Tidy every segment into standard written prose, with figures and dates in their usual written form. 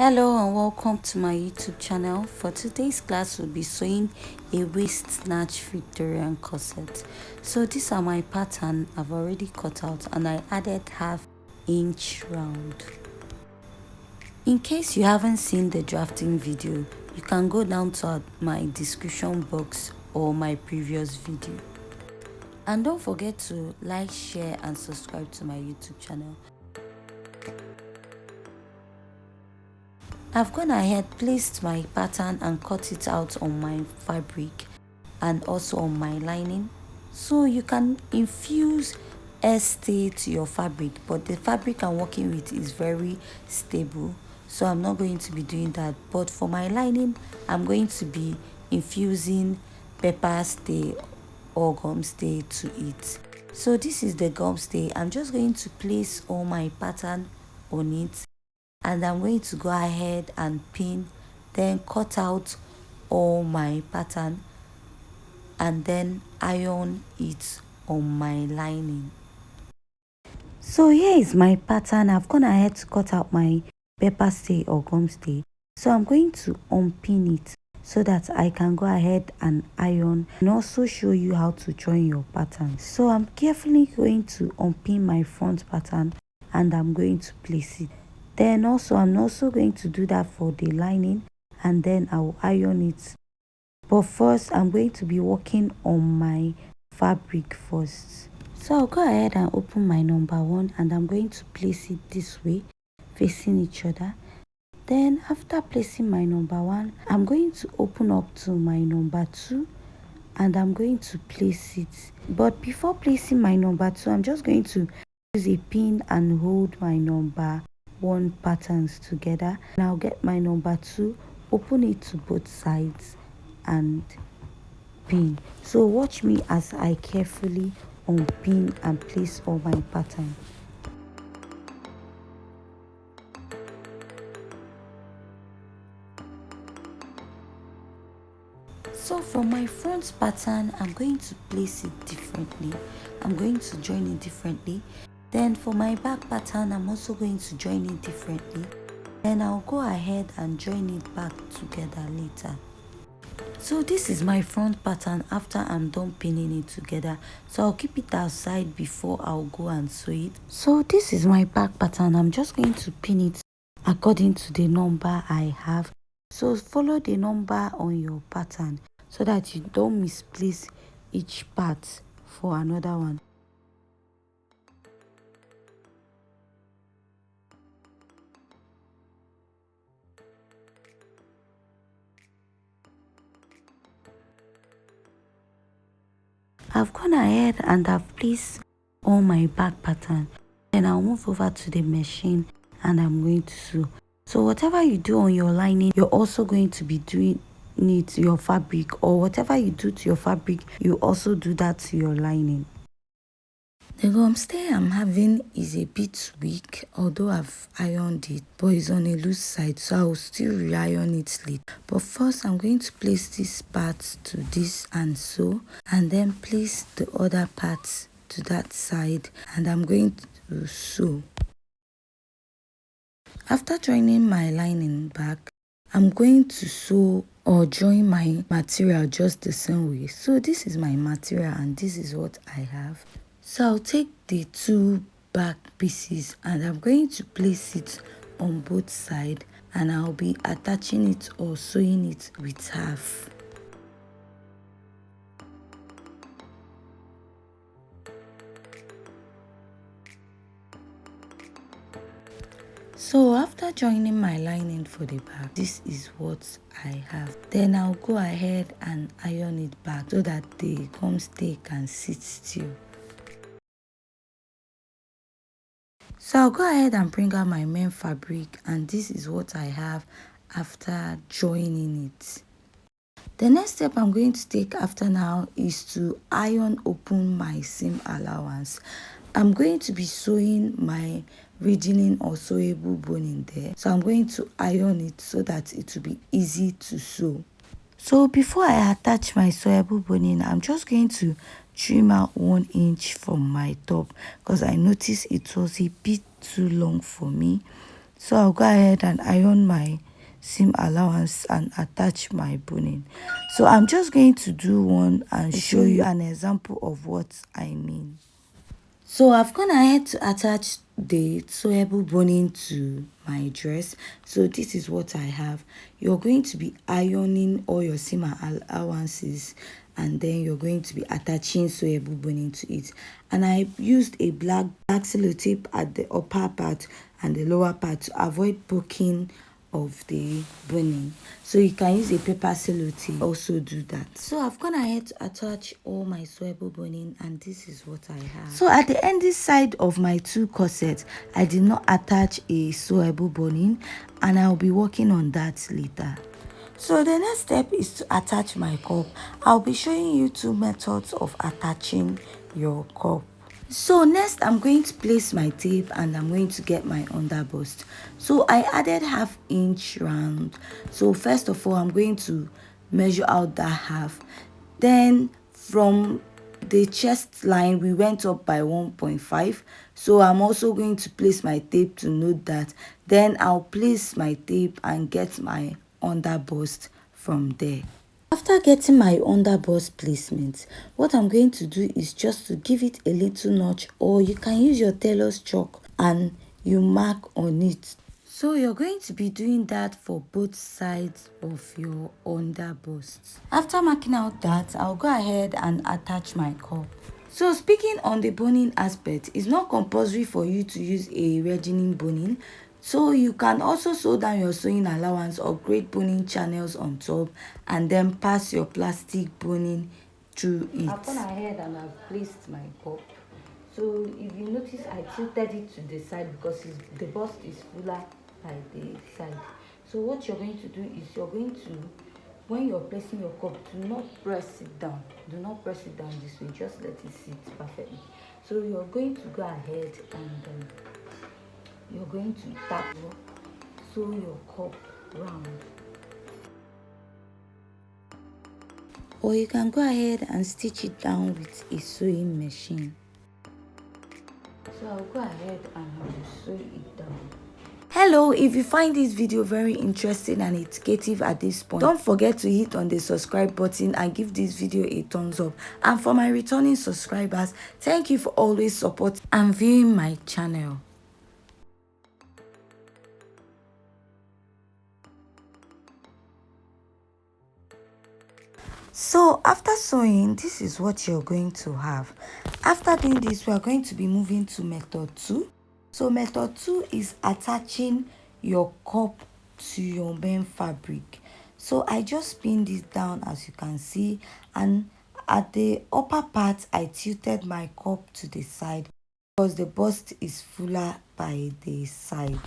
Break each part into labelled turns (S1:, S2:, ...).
S1: Hello and welcome to my YouTube channel. For today's class, we'll be sewing a waist snatch Victorian corset. So these are my pattern I've already cut out, and I added ½ inch round. In case you haven't seen the drafting video, you can go down to my description box or my previous video. And don't forget to like, share and subscribe to my YouTube channel. I've gone ahead, placed my pattern and cut it out on my fabric and also on my lining. So you can infuse stay to your fabric, but the fabric I'm working with is very stable, so I'm not going to be doing that. But for my lining, I'm going to be infusing pepper stay or gum stay to it. So this is the gum stay. I'm just going to place all my pattern on it, and I'm going to go ahead and pin, then cut out all my pattern and then iron it on my lining. So here is my pattern. I've gone ahead to cut out my pepper stay or gum stay. So I'm going to unpin it so that I can go ahead and iron and also show you how to join your pattern. So I'm carefully going to unpin my front pattern and I'm going to place it. Then I'm also going to do that for the lining, and then I'll iron it. But first, I'm going to be working on my fabric first. So I'll go ahead and open my number 1, and I'm going to place it this way, facing each other. Then after placing my number 1, I'm going to open up to my number 2, and I'm going to place it. But before placing my number 2, I'm just going to use a pin and hold my number 1 patterns together. Now get my number 2, open it to both sides and pin. So watch me as I carefully unpin and place all my pattern. So for my front pattern, I'm going to place it differently. I'm going to join it differently. Then for my back pattern, I'm also going to join it differently. Then I'll go ahead and join it back together later. So this is my front pattern after I'm done pinning it together. So I'll keep it outside before I'll go and sew it. So this is my back pattern. I'm just going to pin it according to the number I have. So follow the number on your pattern so that you don't misplace each part for another one. I've gone ahead and I've placed all my back pattern. Then I'll move over to the machine and I'm going to sew. So whatever you do on your lining, you're also going to be doing it to your fabric, or whatever you do to your fabric, you also do that to your lining. The gum stay I'm having is a bit weak, although I've ironed it, but it's on a loose side, so I'll still re-iron it later. But first, I'm going to place this part to this and sew, and then place the other parts to that side, and I'm going to sew. After joining my lining back, I'm going to sew or join my material just the same way. So this is my material and this is what I have. So I'll take the 2 back pieces and I'm going to place it on both sides, and I'll be attaching it or sewing it with half. So after joining my lining for the back, this is what I have. Then I'll go ahead and iron it back so that the gum stay can sit still. So I'll go ahead and bring out my main fabric, and this is what I have after joining it. The next step I'm going to take after now is to iron open my seam allowance. I'm going to be sewing my riddling or sewable bone in there. So I'm going to iron it so that it will be easy to sew. So before I attach my sewable bone in, I'm just going to trim out 1 inch from my top because I noticed it was a bit too long for me. So I'll go ahead and iron my seam allowance and attach my boning. So I'm just going to do one and show you an example of what I mean. So I've gone ahead to attach the sewable boning to my dress. So this is what I have. You're going to be ironing all your seam allowances, and then you're going to be attaching sewable boning to it. And I used a black sellotape at the upper part and the lower part to avoid poking of the boning. So you can use a paper sellotape also do that. So I've gone ahead to attach all my sewable boning, and this is what I have. So at the ending side of my two corsets, I did not attach a sewable boning, and I'll be working on that later. So the next step is to attach my cup. I'll be showing you two methods of attaching your cup. So next I'm going to place my tape and I'm going to get my underbust. So I added ½ inch round. So first of all, I'm going to measure out that half. Then from the chest line we went up by 1.5. So I'm also going to place my tape to note that. Then I'll place my tape and get my underbust from there. After getting my underbust placement, what I'm going to do is just to give it a little notch, or you can use your tailor's chalk and you mark on it. So you're going to be doing that for both sides of your underbust. After marking out that, I'll go ahead and attach my cup. So speaking on the boning aspect, it's not compulsory for you to use a reddening boning. So you can also sew down your sewing allowance or create boning channels on top and then pass your plastic boning through it. I've gone ahead and I've placed my cup. So if you notice, I tilted it to the side because the bust is fuller by the side. So what you're going to do is you're going to, when you're placing your cup, do not press it down. Do not press it down this way. Just let it sit perfectly. So you're going to go ahead and you're going to tap sew your cup round. Or you can go ahead and stitch it down with a sewing machine. So I'll go ahead and I will sew it down. Hello, if you find this video very interesting and educative at this point, don't forget to hit on the subscribe button and give this video a thumbs up. And for my returning subscribers, thank you for always supporting and viewing my channel. So after sewing, this is what you're going to have. After doing this, we are going to be moving to method 2. So method 2 is attaching your cup to your main fabric. So I just pinned this down as you can see, and at the upper part I tilted my cup to the side because the bust is fuller by the side.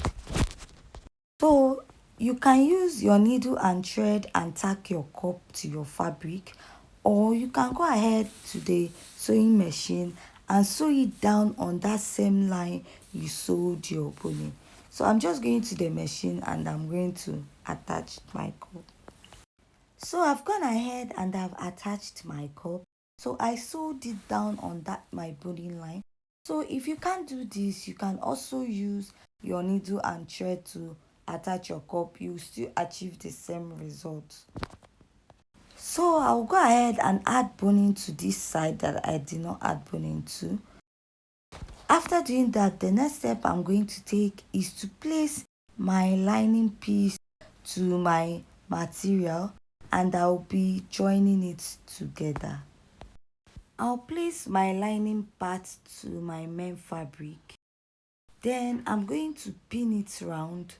S1: So you can use your needle and thread and tack your cup to your fabric, or you can go ahead to the sewing machine and sew it down on that same line you sewed your boning. So I'm just going to the machine and I'm going to attach my cup. So I've gone ahead and I've attached my cup. So I sewed it down on that my boning line. So if you can't do this, you can also use your needle and thread to attach your cup. You still achieve the same result. So I'll go ahead and add boning to this side that I did not add boning to. After doing that, the next step I'm going to take is to place my lining piece to my material, and I'll be joining it together. I'll place my lining part to my main fabric. Then I'm going to pin it round.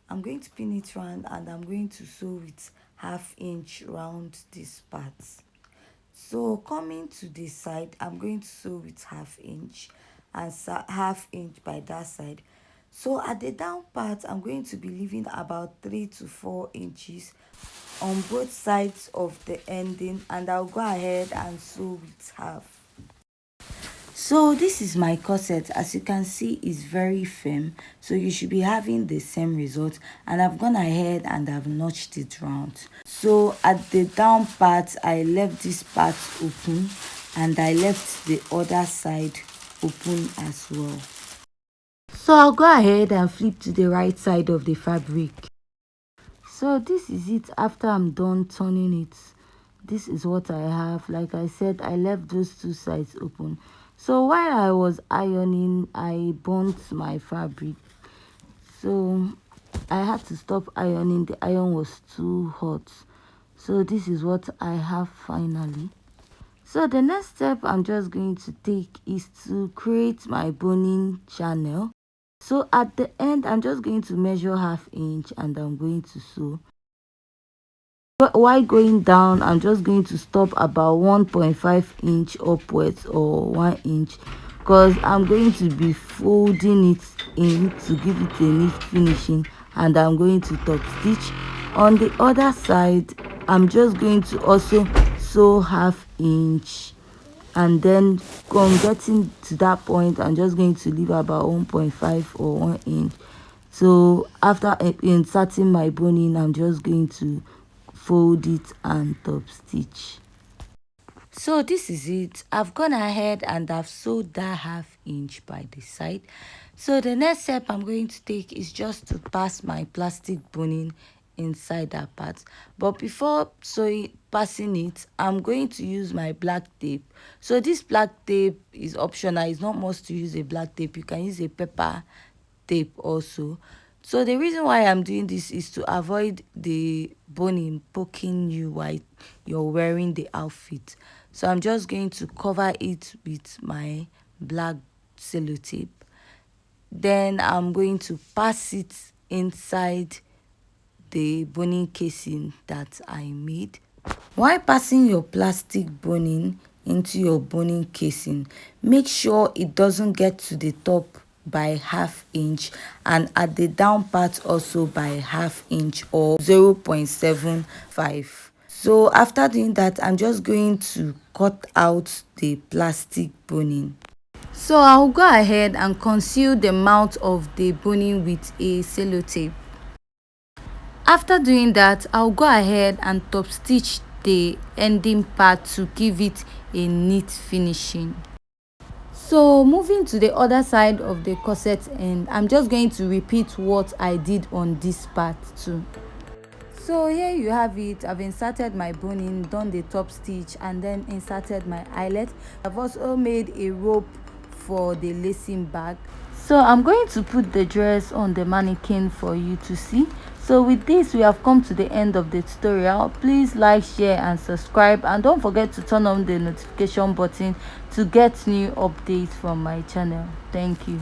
S1: I'm going to pin it round and I'm going to sew it ½ inch round this part. So coming to this side, I'm going to sew it ½ inch and ½ inch by that side. So at the down part, I'm going to be leaving about 3 to 4 inches on both sides of the ending, and I'll go ahead and sew it half. So this is my corset. As you can see, it's very firm, so you should be having the same result, and I've gone ahead and I've notched it round. So at the down part, I left this part open and I left the other side open as well. So I'll go ahead and flip to the right side of the fabric. So this is it after I'm done turning it. This is what I have. Like I said, I left those two sides open. So while I was ironing, I burnt my fabric. So I had to stop ironing. The iron was too hot. So this is what I have finally. So the next step I'm just going to take is to create my boning channel. So at the end, I'm just going to measure ½ inch and I'm going to sew. But while going down, I'm just going to stop about 1.5 inch upwards or 1 inch, because I'm going to be folding it in to give it a neat finishing, and I'm going to top stitch. On the other side, I'm just going to also sew ½ inch, and then on getting to that point, I'm just going to leave about 1.5 or 1 inch. So after inserting my boning, I'm just going to fold it and top stitch. So this is it. I've gone ahead and I've sewed that ½ inch by the side. So the next step I'm going to take is just to pass my plastic boning inside that part. But before passing it, I'm going to use my black tape. So this black tape is optional. It's not must to use a black tape. You can use a pepper tape also. So the reason why I'm doing this is to avoid the boning poking you while you're wearing the outfit. So I'm just going to cover it with my black sellotape. Then I'm going to pass it inside the boning casing that I made. While passing your plastic boning into your boning casing, make sure it doesn't get to the top by ½ inch, and at the down part also by ½ inch or 0.75. So after doing that, I'm just going to cut out the plastic boning. So I'll go ahead and conceal the mouth of the boning with a sellotape. After doing that, I'll go ahead and top stitch the ending part to give it a neat finishing. So moving to the other side of the corset end, I'm just going to repeat what I did on this part too. So here you have it. I've inserted my boning, done the top stitch, and then inserted my eyelet. I've also made a rope for the lacing bag. So I'm going to put the dress on the mannequin for you to see. So with this, we have come to the end of the tutorial. Please like, share and subscribe, and don't forget to turn on the notification button to get new updates from my channel. Thank you.